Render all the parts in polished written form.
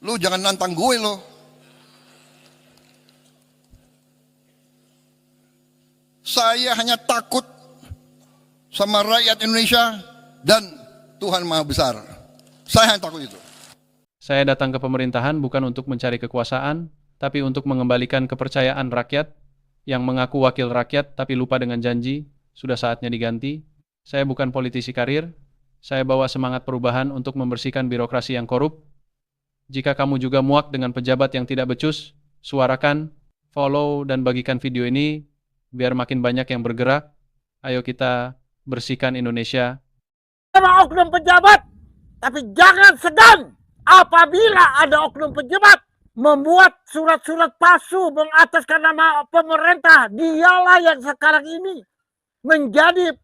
Lu jangan nantang gue lo. Saya hanya takut sama rakyat Indonesia dan Tuhan Maha Besar. Saya hanya takut itu. Saya datang ke pemerintahan bukan untuk mencari kekuasaan, tapi untuk mengembalikan kepercayaan rakyat yang mengaku wakil rakyat tapi lupa dengan janji. Sudah saatnya diganti. Saya bukan politisi karir. Saya bawa semangat perubahan untuk membersihkan birokrasi yang korup. Jika kamu juga muak dengan pejabat yang tidak becus, suarakan, follow, dan bagikan video ini biar makin banyak yang bergerak. Ayo kita bersihkan Indonesia. Sama oknum pejabat, tapi jangan segan apabila ada oknum pejabat membuat surat-surat palsu mengataskan nama pemerintah. Dialah yang sekarang ini menjadi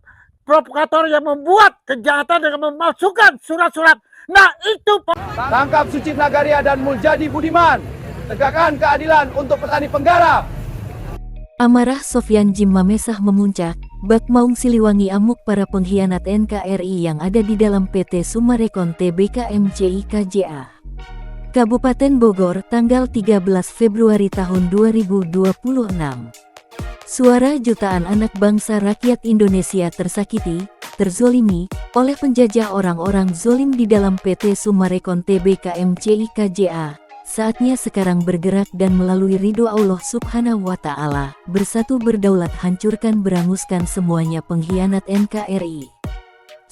provokator yang membuat kejahatan dengan memasukkan surat-surat. Nah itu. Tangkap Sucip Nagaria dan Muljadi Budiman. Tegakkan keadilan untuk petani penggarap. Amarah Sofyan Djim Mamesah memuncak, bak Maung Siliwangi amuk para pengkhianat NKRI yang ada di dalam PT Sumarekon Tbk MCI KJA. Kabupaten Bogor, tanggal 13 Februari tahun 2026. Suara jutaan anak bangsa rakyat Indonesia tersakiti, terzolimi, oleh penjajah orang-orang zolim di dalam PT Sumarekon Tbk MCI KJA. Saatnya sekarang bergerak dan melalui ridho Allah Subhanahu wa Ta'ala, bersatu berdaulat hancurkan beranguskan semuanya pengkhianat NKRI.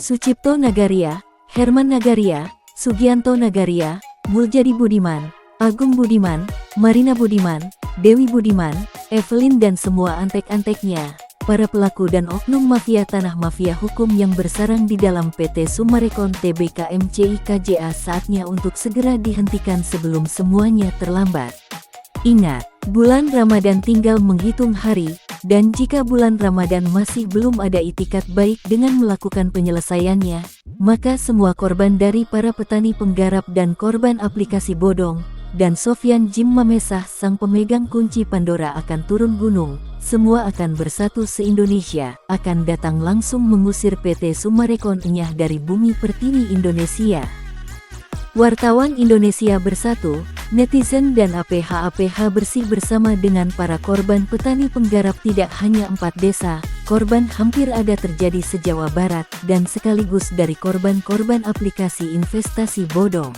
Sucipto Nagaria, Herman Nagaria, Sugianto Nagaria, Muljadi Budiman, Agung Budiman, Marina Budiman, Dewi Budiman, Evelyn dan semua antek-anteknya, para pelaku dan oknum mafia tanah mafia hukum yang bersarang di dalam PT Sumarekon Tbk MCI KJA saatnya untuk segera dihentikan sebelum semuanya terlambat. Ingat, bulan Ramadan tinggal menghitung hari, dan jika bulan Ramadan masih belum ada itikat baik dengan melakukan penyelesaiannya, maka semua korban dari para petani penggarap dan korban aplikasi bodong, dan Sofyan Djim Mamesah sang pemegang kunci Pandora akan turun gunung. Semua akan bersatu se-Indonesia, akan datang langsung mengusir PT Sumarekon Enyah dari bumi pertiwi Indonesia. Wartawan Indonesia bersatu, netizen dan APH bersih bersama dengan para korban petani penggarap tidak hanya 4 desa, korban hampir ada terjadi se-Jawa Barat, dan sekaligus dari korban-korban aplikasi investasi bodong.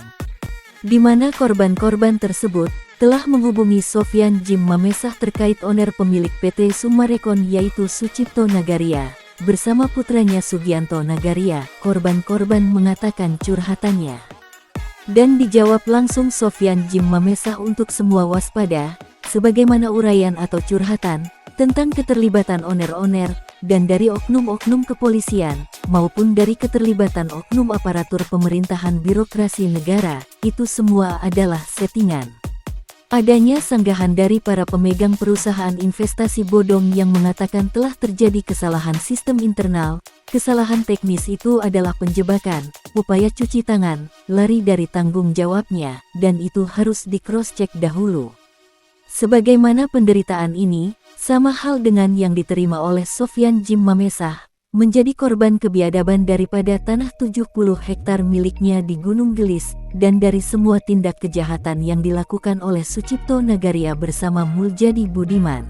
Di mana korban-korban tersebut telah menghubungi Sofyan Djim Mamesah terkait owner pemilik PT Sumarekon yaitu Sucipto Nagaria, bersama putranya Sugianto Nagaria. Korban-korban mengatakan curhatannya. Dan dijawab langsung Sofyan Djim Mamesah untuk semua waspada, sebagaimana uraian atau curhatan, tentang keterlibatan owner-owner, dan dari oknum-oknum kepolisian, maupun dari keterlibatan oknum aparatur pemerintahan birokrasi negara, itu semua adalah settingan. Adanya sanggahan dari para pemegang perusahaan investasi bodong yang mengatakan telah terjadi kesalahan sistem internal. Kesalahan teknis itu adalah penjebakan, upaya cuci tangan, lari dari tanggung jawabnya, dan itu harus di-cross-check dahulu. Sebagaimana penderitaan ini, sama hal dengan yang diterima oleh Sofyan Djim Mamesah, menjadi korban kebiadaban daripada tanah 70 hektar miliknya di Gunung Gelis, dan dari semua tindak kejahatan yang dilakukan oleh Sucipto Nagaria bersama Muljadi Budiman.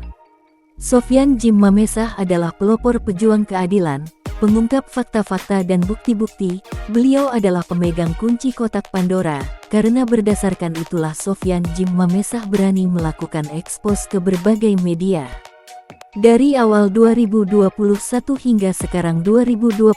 Sofyan Djim Mamesah adalah pelopor pejuang keadilan, pengungkap fakta-fakta dan bukti-bukti. Beliau adalah pemegang kunci kotak Pandora, karena berdasarkan itulah Sofyan Djim Mamesah berani melakukan ekspos ke berbagai media. Dari awal 2021 hingga sekarang 2026,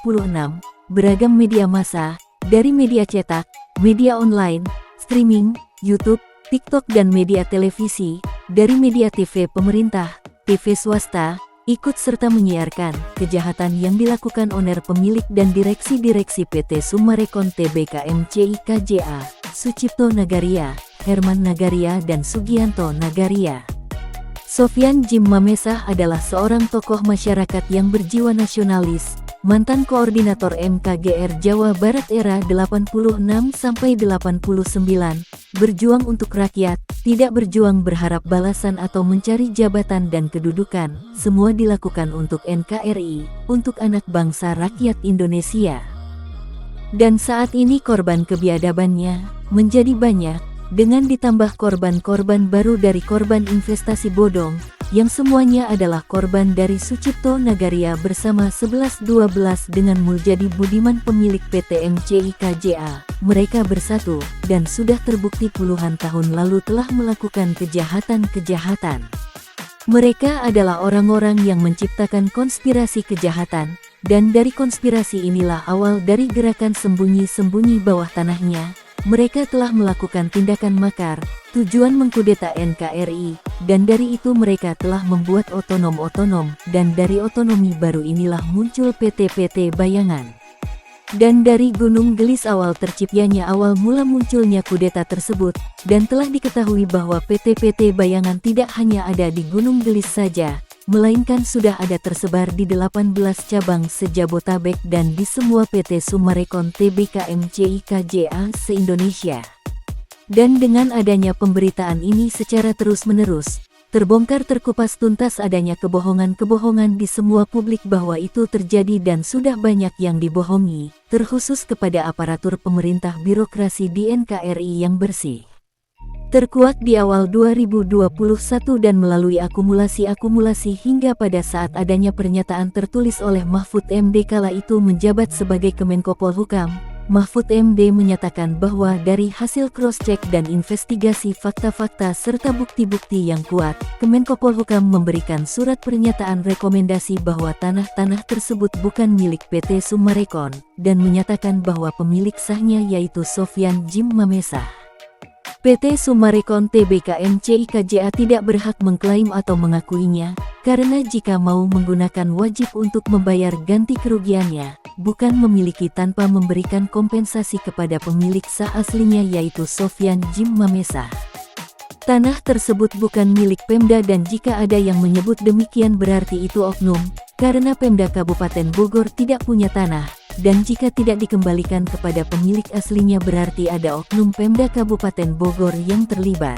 beragam media massa, dari media cetak, media online, streaming, YouTube, TikTok dan media televisi, dari media TV pemerintah, TV swasta, ikut serta menyiarkan kejahatan yang dilakukan owner pemilik dan direksi-direksi PT Sumarekon Tbk MCI KJA, Sucipto Nagaria, Herman Nagaria dan Sugianto Nagaria. Sofyan Djim Mamesah adalah seorang tokoh masyarakat yang berjiwa nasionalis, mantan koordinator MKGR Jawa Barat era 86-89, berjuang untuk rakyat, tidak berjuang berharap balasan atau mencari jabatan dan kedudukan, semua dilakukan untuk NKRI, untuk anak bangsa rakyat Indonesia. Dan saat ini korban kebiadabannya menjadi banyak, dengan ditambah korban-korban baru dari korban investasi bodong, yang semuanya adalah korban dari Sucipto Nagaria bersama 11-12 dengan Muljadi Budiman pemilik PT MCI KJA. Mereka bersatu, dan sudah terbukti puluhan tahun lalu telah melakukan kejahatan-kejahatan. Mereka adalah orang-orang yang menciptakan konspirasi kejahatan, dan dari konspirasi inilah awal dari gerakan sembunyi-sembunyi bawah tanahnya. Mereka telah melakukan tindakan makar, tujuan mengkudeta NKRI, dan dari itu mereka telah membuat otonom, dan dari otonomi baru inilah muncul PT-PT bayangan. Dan dari Gunung Gelis awal terciptanya awal mula munculnya kudeta tersebut, dan telah diketahui bahwa PT-PT bayangan tidak hanya ada di Gunung Gelis saja, melainkan sudah ada tersebar di 18 cabang se-Jabotabek dan di semua PT Summarecon Tbk MCI KJA se-Indonesia. Dan dengan adanya pemberitaan ini secara terus-menerus, terbongkar terkupas tuntas adanya kebohongan-kebohongan di semua publik bahwa itu terjadi dan sudah banyak yang dibohongi, terkhusus kepada aparatur pemerintah birokrasi di NKRI yang bersih. Terkuak di awal 2021 dan melalui akumulasi-akumulasi hingga pada saat adanya pernyataan tertulis oleh Mahfud MD kala itu menjabat sebagai Kemenko Polhukam, Mahfud MD menyatakan bahwa dari hasil cross-check dan investigasi fakta-fakta serta bukti-bukti yang kuat, Kemenko Polhukam memberikan surat pernyataan rekomendasi bahwa tanah-tanah tersebut bukan milik PT Summarecon, dan menyatakan bahwa pemilik sahnya yaitu Sofyan Djim Mamesah. PT Summarecon Tbk MCI KJA tidak berhak mengklaim atau mengakuinya, karena jika mau menggunakan wajib untuk membayar ganti kerugiannya, bukan memiliki tanpa memberikan kompensasi kepada pemilik sah aslinya yaitu Sofyan Djim Mamesah. Tanah tersebut bukan milik Pemda dan jika ada yang menyebut demikian berarti itu oknum, karena Pemda Kabupaten Bogor tidak punya tanah. Dan jika tidak dikembalikan kepada pemilik aslinya berarti ada oknum Pemda Kabupaten Bogor yang terlibat.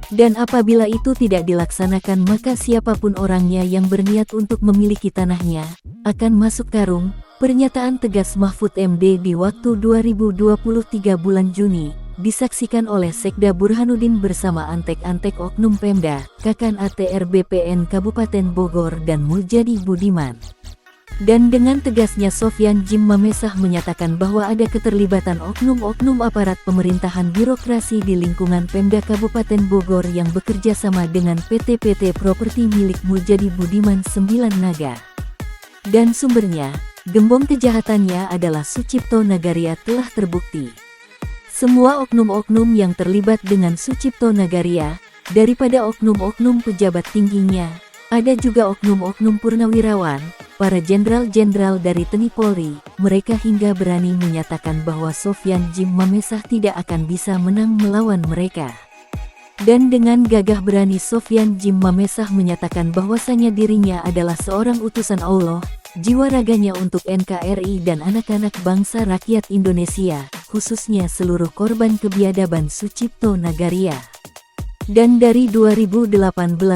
Dan apabila itu tidak dilaksanakan maka siapapun orangnya yang berniat untuk memiliki tanahnya, akan masuk karung. Pernyataan tegas Mahfud MD di waktu 2023 bulan Juni, disaksikan oleh Sekda Burhanuddin bersama antek-antek oknum Pemda, Kakan ATR BPN Kabupaten Bogor dan Muljadi Budiman. Dan dengan tegasnya Sofyan Djim Mamesah menyatakan bahwa ada keterlibatan oknum-oknum aparat pemerintahan birokrasi di lingkungan Pemda Kabupaten Bogor yang bekerja sama dengan PT-PT properti milik Muljadi Budiman 9 Naga. Dan sumbernya, gembong kejahatannya adalah Sucipto Nagaria telah terbukti. Semua oknum-oknum yang terlibat dengan Sucipto Nagaria, daripada oknum-oknum pejabat tingginya, ada juga oknum-oknum purnawirawan, para jenderal-jenderal dari TNI Polri, mereka hingga berani menyatakan bahwa Sofyan Djim Mamesah tidak akan bisa menang melawan mereka. Dan dengan gagah berani Sofyan Djim Mamesah menyatakan bahwasanya dirinya adalah seorang utusan Allah, jiwa raganya untuk NKRI dan anak-anak bangsa rakyat Indonesia, khususnya seluruh korban kebiadaban Sucipto Nagaria. Dan dari 2018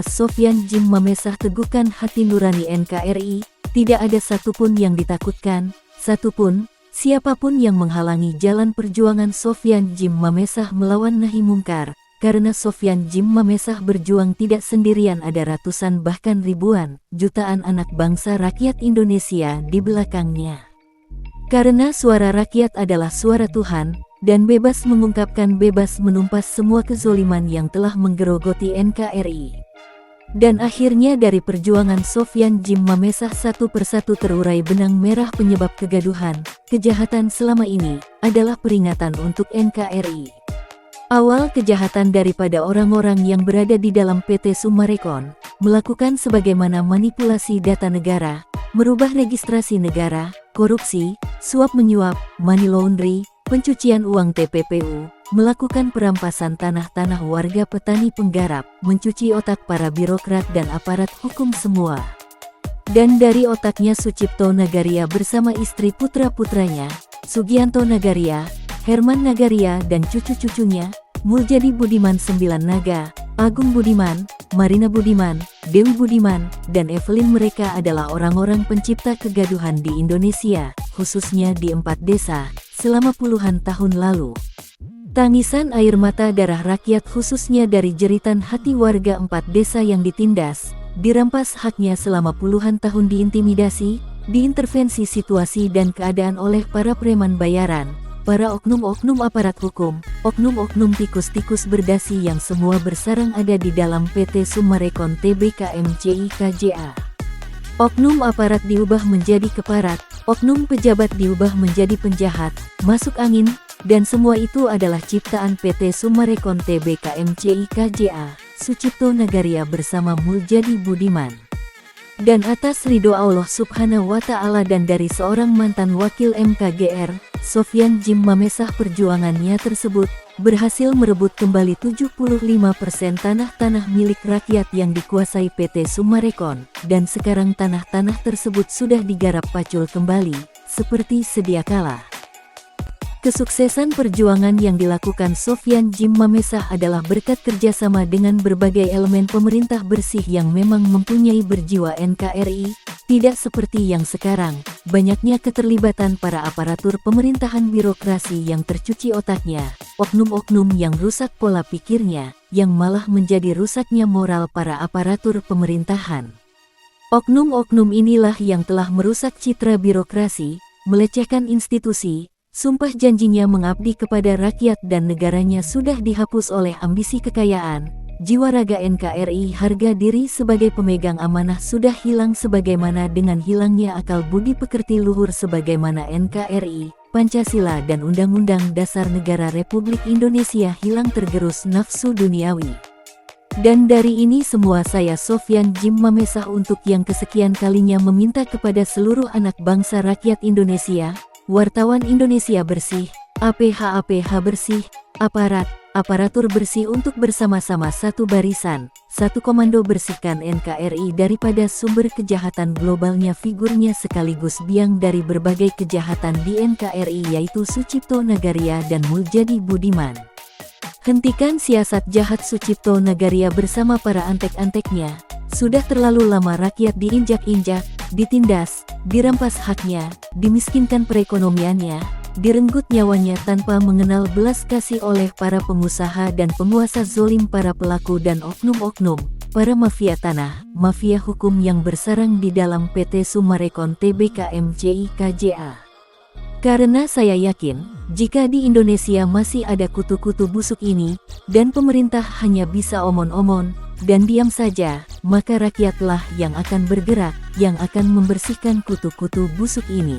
Sofyan Djim Mamesah teguhkan hati nurani NKRI, tidak ada satupun yang ditakutkan, satupun, siapapun yang menghalangi jalan perjuangan Sofyan Djim Mamesah melawan nahi mungkar, karena Sofyan Djim Mamesah berjuang tidak sendirian ada ratusan bahkan ribuan, jutaan anak bangsa rakyat Indonesia di belakangnya. Karena suara rakyat adalah suara Tuhan, dan bebas mengungkapkan bebas menumpas semua kezoliman yang telah menggerogoti NKRI. Dan akhirnya dari perjuangan Sofyan Djim Mamesah satu persatu terurai benang merah penyebab kegaduhan, kejahatan selama ini, adalah peringatan untuk NKRI. Awal kejahatan daripada orang-orang yang berada di dalam PT Summarecon, melakukan sebagaimana manipulasi data negara, merubah registrasi negara, korupsi, suap menyuap, money laundry, pencucian uang TPPU, melakukan perampasan tanah-tanah warga petani penggarap, mencuci otak para birokrat dan aparat hukum semua. Dan dari otaknya Sucipto Nagaria bersama istri putra-putranya, Sugianto Nagaria, Herman Nagaria dan cucu-cucunya, Muljadi Budiman 9 Naga, Agung Budiman, Marina Budiman, Dewi Budiman, dan Evelyn mereka adalah orang-orang pencipta kegaduhan di Indonesia, khususnya di 4 desa, selama puluhan tahun lalu. Tangisan air mata darah rakyat khususnya dari jeritan hati warga 4 desa yang ditindas, dirampas haknya selama puluhan tahun, diintimidasi, diintervensi situasi dan keadaan oleh para preman bayaran, para oknum-oknum aparat hukum, oknum-oknum tikus-tikus berdasi yang semua bersarang ada di dalam PT Summarecon Tbk MCI KJA. Oknum aparat diubah menjadi keparat, oknum pejabat diubah menjadi penjahat, masuk angin, dan semua itu adalah ciptaan PT Summarecon Tbk MCI KJA, Sucipto Nagaria bersama Muljadi Budiman. Dan atas ridho Allah Subhanahu wa Ta'ala dan dari seorang mantan wakil MKGR, Sofyan Jim Mamesah, perjuangannya tersebut berhasil merebut kembali 75% tanah-tanah milik rakyat yang dikuasai PT Summarecon, dan sekarang tanah-tanah tersebut sudah digarap pacul kembali, seperti sedia kala. Kesuksesan perjuangan yang dilakukan Sofyan Jim Mamesah adalah berkat kerjasama dengan berbagai elemen pemerintah bersih yang memang mempunyai berjiwa NKRI, tidak seperti yang sekarang, banyaknya keterlibatan para aparatur pemerintahan birokrasi yang tercuci otaknya, oknum-oknum yang rusak pola pikirnya, yang malah menjadi rusaknya moral para aparatur pemerintahan. Oknum-oknum inilah yang telah merusak citra birokrasi, melecehkan institusi, sumpah janjinya mengabdi kepada rakyat dan negaranya sudah dihapus oleh ambisi kekayaan, jiwa raga NKRI, harga diri sebagai pemegang amanah sudah hilang sebagaimana dengan hilangnya akal budi pekerti luhur sebagaimana NKRI, Pancasila dan Undang-Undang Dasar Negara Republik Indonesia hilang tergerus nafsu duniawi. Dan dari ini semua saya Sofyan Jim Mamesah untuk yang kesekian kalinya meminta kepada seluruh anak bangsa rakyat Indonesia, wartawan Indonesia bersih, APH bersih, aparatur bersih untuk bersama-sama satu barisan, satu komando bersihkan NKRI daripada sumber kejahatan globalnya figurnya sekaligus biang dari berbagai kejahatan di NKRI yaitu Sucipto Nagaria dan Muljadi Budiman. Hentikan siasat jahat Sucipto Nagaria bersama para antek-anteknya, sudah terlalu lama rakyat diinjak-injak, ditindas, dirampas haknya, dimiskinkan perekonomiannya, direnggut nyawanya tanpa mengenal belas kasih oleh para pengusaha dan penguasa zolim, para pelaku dan oknum-oknum, para mafia tanah, mafia hukum yang bersarang di dalam PT Summarecon Tbk MCI KJA. Karena saya yakin, jika di Indonesia masih ada kutu-kutu busuk ini, dan pemerintah hanya bisa omon-omon, dan diam saja, maka rakyatlah yang akan bergerak, yang akan membersihkan kutu-kutu busuk ini.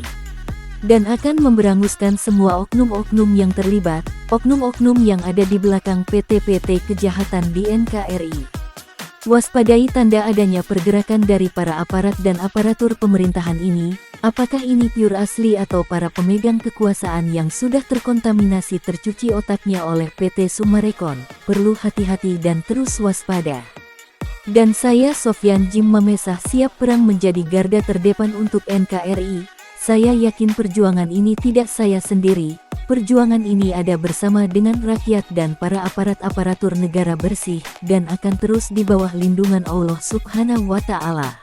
Dan akan memberanguskan semua oknum-oknum yang terlibat, oknum-oknum yang ada di belakang PT-PT kejahatan di NKRI. Waspadai tanda adanya pergerakan dari para aparat dan aparatur pemerintahan ini, apakah ini pure asli atau para pemegang kekuasaan yang sudah terkontaminasi tercuci otaknya oleh PT Summarecon, perlu hati-hati dan terus waspada. Dan saya Sofyan Jim Mamesah siap perang menjadi garda terdepan untuk NKRI, saya yakin perjuangan ini tidak saya sendiri, perjuangan ini ada bersama dengan rakyat dan para aparat-aparatur negara bersih, dan akan terus di bawah lindungan Allah Subhanahu wa Ta'ala.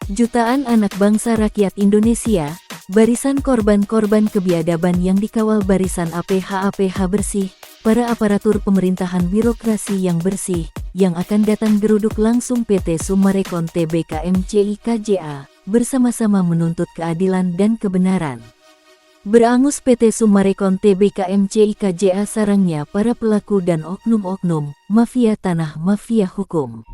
Jutaan anak bangsa rakyat Indonesia, barisan korban-korban kebiadaban yang dikawal barisan APH bersih, para aparatur pemerintahan birokrasi yang bersih, yang akan datang geruduk langsung PT Summarecon Tbk MCI KJA, bersama-sama menuntut keadilan dan kebenaran. Berangus PT Summarecon Tbk MCI KJA sarangnya para pelaku dan oknum-oknum, mafia tanah, mafia hukum.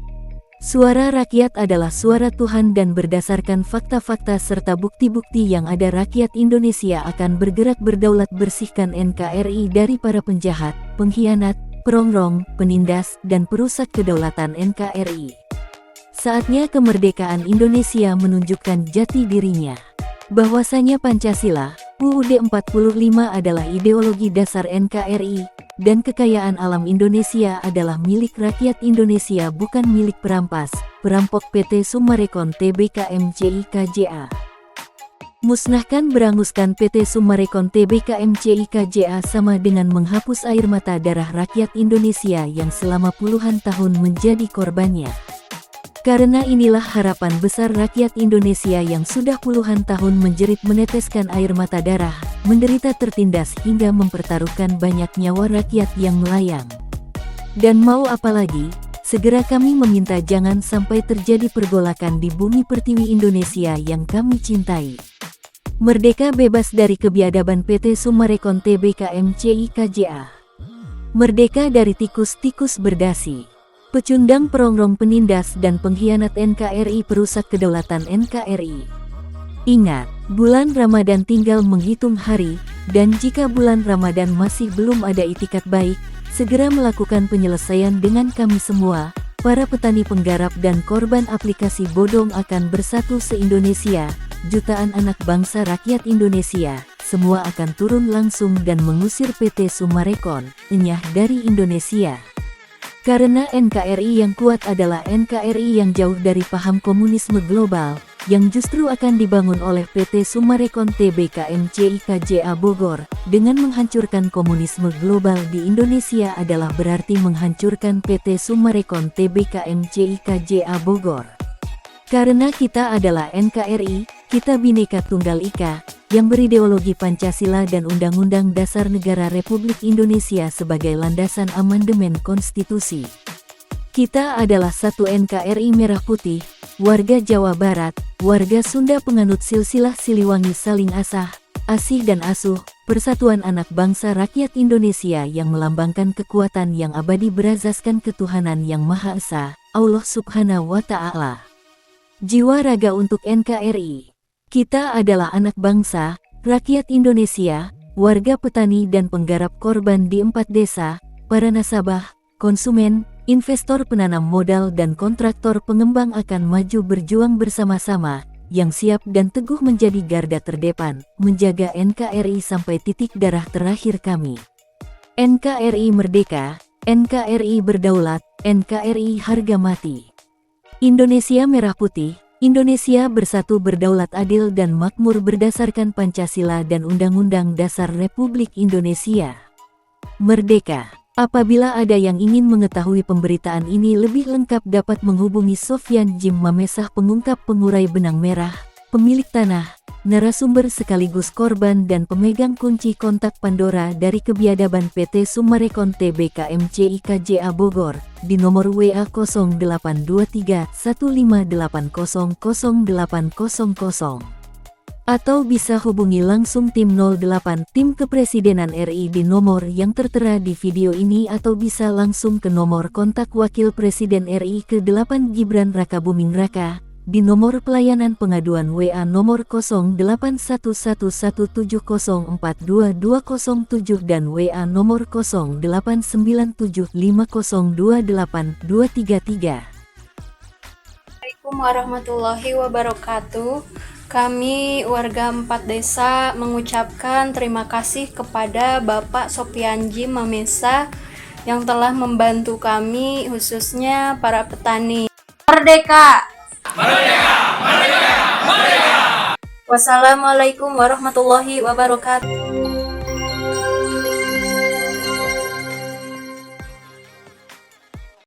Suara rakyat adalah suara Tuhan dan berdasarkan fakta-fakta serta bukti-bukti yang ada rakyat Indonesia akan bergerak berdaulat bersihkan NKRI dari para penjahat, pengkhianat, perongrong, penindas, dan perusak kedaulatan NKRI. Saatnya kemerdekaan Indonesia menunjukkan jati dirinya. Bahwasanya Pancasila, UUD 45 adalah ideologi dasar NKRI, dan kekayaan alam Indonesia adalah milik rakyat Indonesia bukan milik perampas, perampok PT Summarecon Tbk MCI KJA. Musnahkan beranguskan PT Summarecon Tbk MCI KJA sama dengan menghapus air mata darah rakyat Indonesia yang selama puluhan tahun menjadi korbannya. Karena inilah harapan besar rakyat Indonesia yang sudah puluhan tahun menjerit meneteskan air mata darah, menderita tertindas hingga mempertaruhkan banyak nyawa rakyat yang melayang. Dan mau apa lagi, segera kami meminta jangan sampai terjadi pergolakan di bumi pertiwi Indonesia yang kami cintai. Merdeka bebas dari kebiadaban PT Summarecon Tbk MCI KJA. Merdeka dari tikus-tikus berdasi, pecundang perongrong penindas dan pengkhianat NKRI perusak kedaulatan NKRI. Ingat, bulan Ramadan tinggal menghitung hari, dan jika bulan Ramadan masih belum ada itikat baik, segera melakukan penyelesaian dengan kami semua, para petani penggarap dan korban aplikasi bodong akan bersatu se-Indonesia, jutaan anak bangsa rakyat Indonesia, semua akan turun langsung dan mengusir PT Summarecon, enyah dari Indonesia. Karena NKRI yang kuat adalah NKRI yang jauh dari paham komunisme global, yang justru akan dibangun oleh PT Summarecon Tbk MCI KJA Bogor. Dengan menghancurkan komunisme global di Indonesia adalah berarti menghancurkan PT Summarecon Tbk MCI KJA Bogor. Karena kita adalah NKRI, kita Bhinneka Tunggal Ika, yang berideologi Pancasila dan Undang-Undang Dasar Negara Republik Indonesia sebagai landasan amandemen konstitusi. Kita adalah satu NKRI Merah Putih, warga Jawa Barat, warga Sunda penganut silsilah Siliwangi saling asah, asih dan asuh, persatuan anak bangsa rakyat Indonesia yang melambangkan kekuatan yang abadi berazaskan ketuhanan yang Maha Esa, Allah Subhanahu wa Ta'ala. Jiwa raga untuk NKRI. Kita adalah anak bangsa, rakyat Indonesia, warga petani dan penggarap korban di 4 desa, para nasabah, konsumen, investor penanam modal dan kontraktor pengembang akan maju berjuang bersama-sama, yang siap dan teguh menjadi garda terdepan, menjaga NKRI sampai titik darah terakhir kami. NKRI merdeka, NKRI berdaulat, NKRI harga mati. Indonesia Merah Putih, Indonesia bersatu berdaulat adil dan makmur berdasarkan Pancasila dan Undang-Undang Dasar Republik Indonesia. Merdeka. Apabila ada yang ingin mengetahui pemberitaan ini lebih lengkap dapat menghubungi Sofyan Jim Mamesah, pengungkap pengurai benang merah, pemilik tanah, narasumber sekaligus korban dan pemegang kunci kontak Pandora dari kebiadaban PT Summarecon Tbk MCI KJA Bogor, di nomor WA 0823 1580 0800, atau bisa hubungi langsung tim 08 tim Kepresidenan RI di nomor yang tertera di video ini atau bisa langsung ke nomor kontak Wakil Presiden RI ke-8 Gibran Rakabuming Raka, di nomor pelayanan pengaduan WA nomor 0811704227 dan WA nomor 089750282233. Assalamualaikum warahmatullahi wabarakatuh. Kami warga 4 desa mengucapkan terima kasih kepada Bapak Sofyan Jim Mamesah yang telah membantu kami, khususnya para petani. Merdeka! Merdeka! Merdeka! Merdeka! Wassalamualaikum warahmatullahi wabarakatuh.